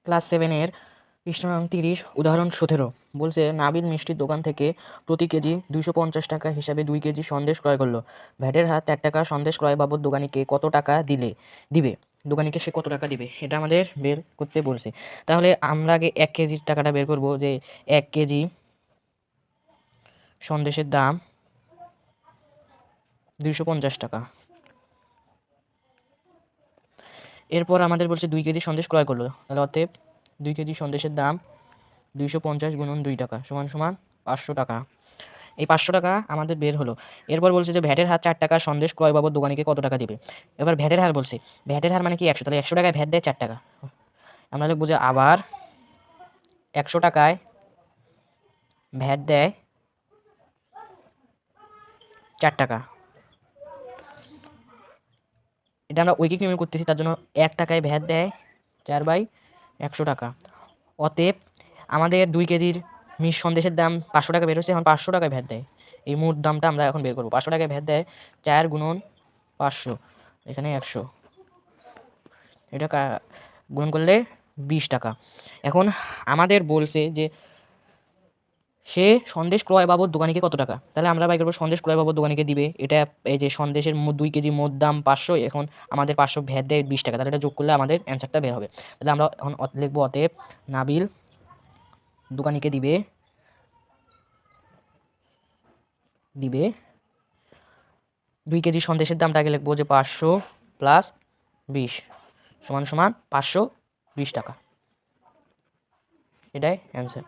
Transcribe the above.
Class 7-এর পৃষ্ঠা নং 30 উদাহরণ 17 বলছে নাবিল মিষ্টির দোকান থেকে প্রতি কেজি 250 টাকা হিসাবে 2 কেজি সন্দেশ ক্রয় করলো। ভ্যাটের হার 4 টাকা। সন্দেশ ক্রয় বাবদ দোকানিকে কত টাকা দিবে, দোকানিকে সে কত টাকা দিবে এটা আমাদের বের করতে বলছে। তাহলে আমরা আগে 1 কেজির টাকাটা বের করব, যে 1 কেজি সন্দেশের দাম 250 টাকা। এরপর আমাদের বলছে 2 কেজি সন্দেশ ক্রয় করলো, তাহলে অতএব 2 কেজি সন্দেশের দাম 250 গুণন 2 টাকা সমান সমান 500 টাকা। এই 500 টাকা আমাদের বের হলো। এরপর বলছে যে ভ্যাটের হার 4 টাকা। সন্দেশ ক্রয় বাবদ দোকানিকে কত টাকা দিবে। এবার ভ্যাটের হার বলছে, ভ্যাটের হার মানে কি 100, তাহলে 100 টাকায় ভ্যাট দেয় 4 টাকা। আমরা লিখবো যে আবার 100 টাকায় ভ্যাট দেয় 4 টাকা। এটা আমরা ঐকিক নিয়মে করতেছি, তার জন্য 1 টাকায় ভ্যাট দেয় 4/100 টাকা। অতএব আমাদের 2 কেজির সন্দেশের দাম 500 টাকা বের হচ্ছে, এখন 500 টাকায় ভ্যাট দেয়। এই মোট দামটা আমরা এখন বের করবো। 500 টাকায় ভ্যাট দেয় 4 গুণন 500, এখানে 100, এটা গুণন করলে 20 টাকা। এখন আমাদের বলছে যে সে সন্দেশ ক্রয় বাবদ দোকানিকে কত টাকা, তাহলে আমরা বাই করবো সন্দেশ ক্রয় বাবদ দোকানিকে দিবে এটা। এই যে সন্দেশের 2 কেজি মোট দাম 500, এখন আমাদের 500 ভ্যাট দেয় 20 টাকা, তাহলে এটা যোগ করলে আমাদের অ্যান্সারটা বের হবে। তাহলে আমরা এখন লিখবো অতএব নাবিল দোকানিকে দিবে 2 কেজি সন্দেশের দামটা আগে লিখবো যে 500 প্লাস 20 সমান সমান 520 টাকা। এটাই অ্যান্সার।